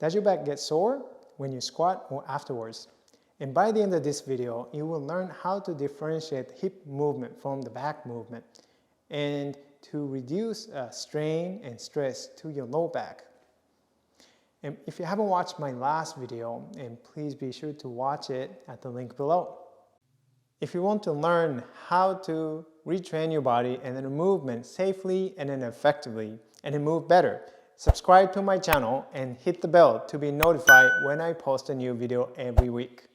Does your back get sore when you squat or afterwards? And by the end of this video, you will learn how to differentiate hip movement from the back movement and to reduce strain and stress to your low back. And if you haven't watched my last video, and please be sure to watch it at the link below. If you want to learn how to retrain your body and then movement safely and then effectively and then move better, subscribe to my channel and hit the bell to be notified when I post a new video every week.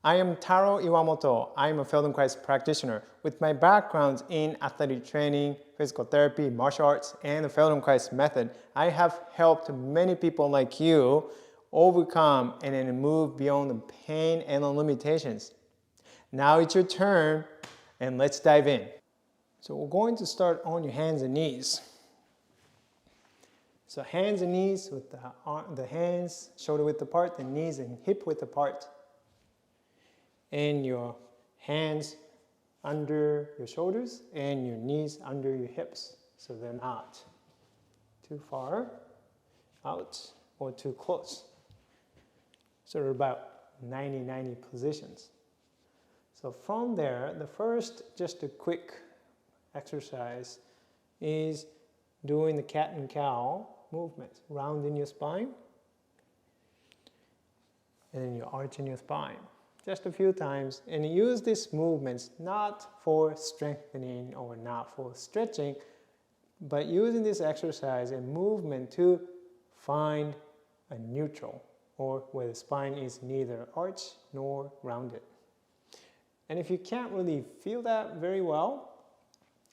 I am Taro Iwamoto. I am a Feldenkrais practitioner. With my background in athletic training, physical therapy, martial arts, and the Feldenkrais method, I have helped many people like you overcome and then move beyond the pain and the limitations. Now it's your turn, and let's dive in. So we're going to start on your hands and knees. So hands and knees with the hands shoulder width apart, the knees and hip width apart. And your hands under your shoulders and your knees under your hips, so they're not too far out or too close. So they're about 90-90 positions. So from there, the first, just a quick exercise is doing the cat and cow movement, rounding your spine and then you're arching your spine. Just a few times, and use these movements not for strengthening or not for stretching, but using this exercise and movement to find a neutral, or where the spine is neither arched nor rounded. And if you can't really feel that very well,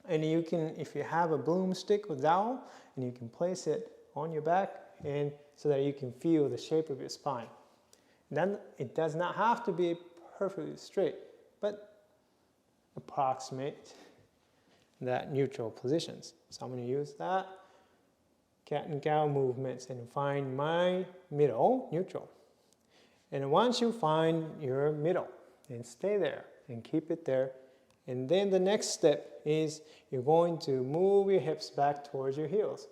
and you can, if you have a broomstick or dowel, and you can place it on your back, and so that you can feel the shape of your spine. Then it does not have to be perfectly straight, but approximate that neutral positions. So I'm going to use that cat and cow movements and find my middle, neutral. And once you find your middle, and stay there and keep it there. And then the next step is you're going to move your hips back towards your heels,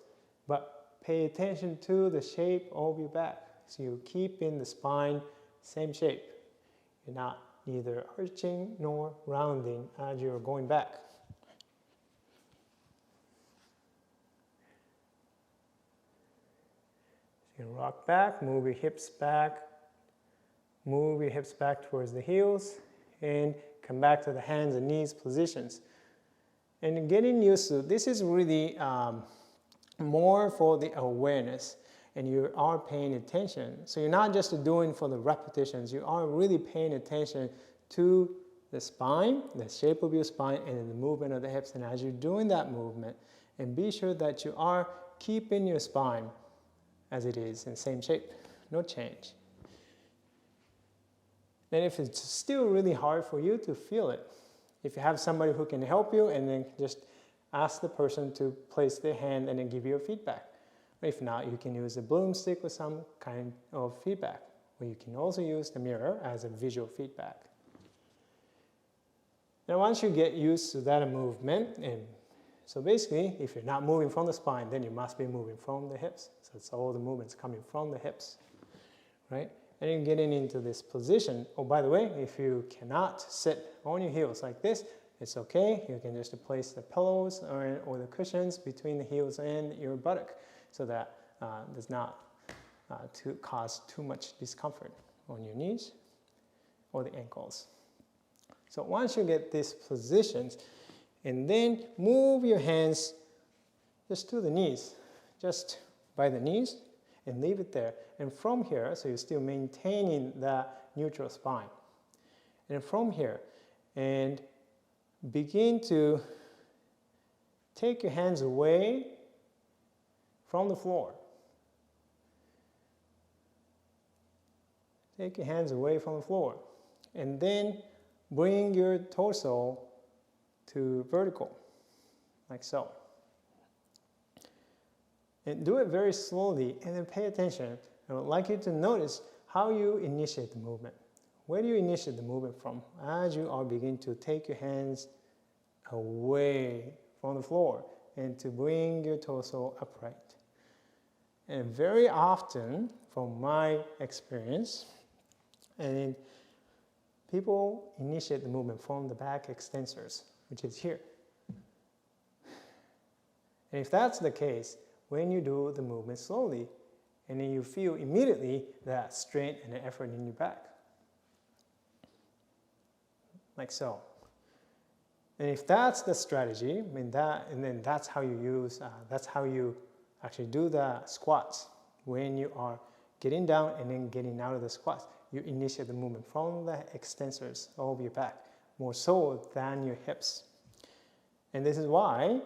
but pay attention to the shape of your back. So you keep in the spine, same shape. You're not neither arching nor rounding as you're going back. So you rock back, move your hips back towards the heels, and come back to the hands and knees positions. And getting used to this is really more for the awareness. And you are paying attention. So you're not just doing for the repetitions, you are really paying attention to the spine, the shape of your spine, and the movement of the hips. And as you're doing that movement, and be sure that you are keeping your spine as it is in the same shape, no change. And if it's still really hard for you to feel it, if you have somebody who can help you, and then just ask the person to place their hand and then give you a feedback. If not, you can use a broomstick with some kind of feedback, or you can also use the mirror as a visual feedback. Now once you get used to that movement, and so basically if you're not moving from the spine, then you must be moving from the hips. So it's all the movements coming from the hips, right? And you're getting into this position. Oh, by the way, if you cannot sit on your heels like this, it's okay. You can just place the pillows or the cushions between the heels and your buttock, so that does not cause too much discomfort on your knees or the ankles. So once you get these positions, and then move your hands just to the knees, just by the knees, and leave it there. And from here, so you're still maintaining that neutral spine. And from here, and begin to take your hands away from the floor. Take your hands away from the floor. And then bring your torso to vertical, like so. And do it very slowly, and then pay attention. I would like you to notice how you initiate the movement. Where do you initiate the movement from? As you are beginning to take your hands away from the floor. and to bring your torso upright. And very often, from my experience, and people initiate the movement from the back extensors, which is here. And if that's the case, when you do the movement slowly, and then you feel immediately that strain and effort in your back. Like so. And if that's the strategy, and then that's how you actually do the squats. When you are getting down and then getting out of the squats, you initiate the movement from the extensors of your back, more so than your hips. And this is why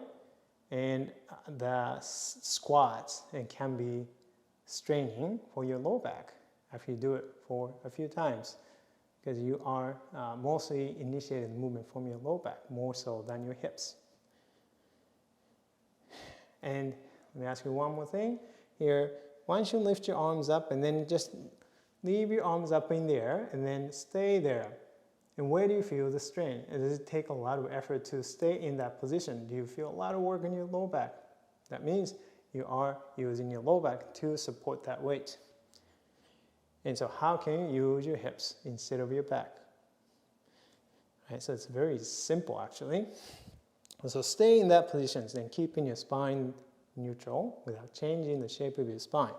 the squats can be straining for your low back after you do it for a few times, because you are mostly initiating the movement from your low back, more so than your hips. And let me ask you one more thing here. Why don't you lift your arms up and then just leave your arms up in the air and then stay there. And where do you feel the strain? And does it take a lot of effort to stay in that position? Do you feel a lot of work in your low back? That means you are using your low back to support that weight. And so how can you use your hips instead of your back? Right, so it's very simple actually. So stay in that position and keeping your spine neutral without changing the shape of your spine.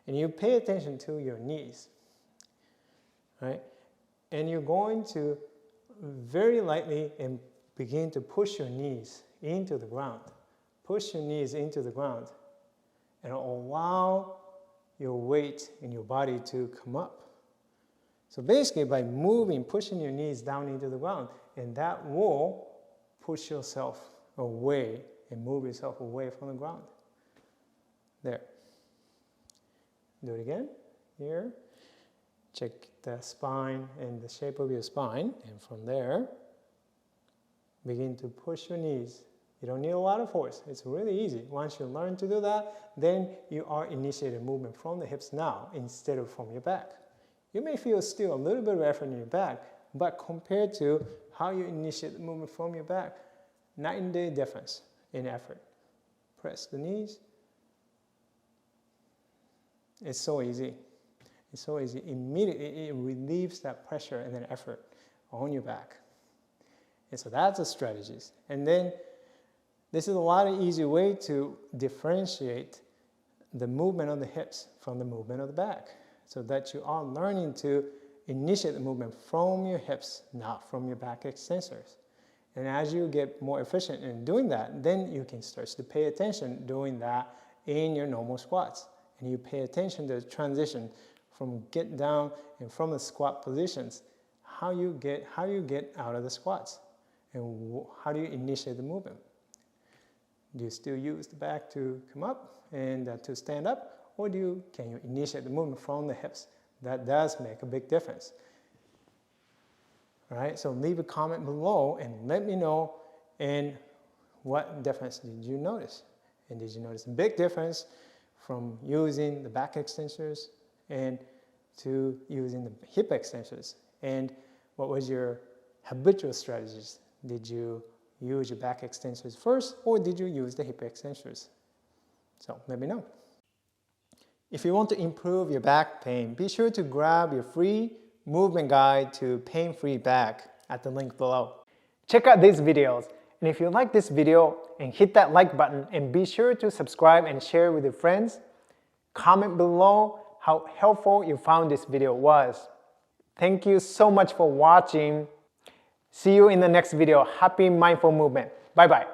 And you pay attention to your knees. Right? And you're going to very lightly and begin to push your knees into the ground. Push your knees into the ground and allow your weight in your body to come up. So basically by moving, pushing your knees down into the ground, and that will push yourself away and move yourself away from the ground. There. Do it again. Here. Check the spine and the shape of your spine, and from there, begin to push your knees. You don't need a lot of force. It's really easy. Once you learn to do that, then you are initiating movement from the hips now instead of from your back. You may feel still a little bit of effort in your back, but compared to how you initiate the movement from your back, night and day difference in effort. Press the knees. It's so easy. It's so easy. Immediately it relieves that pressure and then effort on your back. And so that's the strategies. And then this is a lot of easy way to differentiate the movement of the hips from the movement of the back, so that you are learning to initiate the movement from your hips, not from your back extensors. And as you get more efficient in doing that, then you can start to pay attention doing that in your normal squats. And you pay attention to the transition from get down and from the squat positions, how you get out of the squats, and how do you initiate the movement. Do you still use the back to come up and to stand up, or can you initiate the movement from the hips? That does make a big difference. All right, so leave a comment below and let me know, and what difference did you notice? And did you notice a big difference from using the back extensors and to using the hip extensors? And what was your habitual strategies? Did you use your back extensors first, or did you use the hip extensors? So let me know. If you want to improve your back pain, be sure to grab your free movement guide to pain-free back at the link below. Check out these videos, and if you like this video, and hit that like button, and be sure to subscribe and share with your friends. Comment below how helpful you found this video was. Thank you so much for watching. See you in the next video. Happy mindful movement. Bye-bye.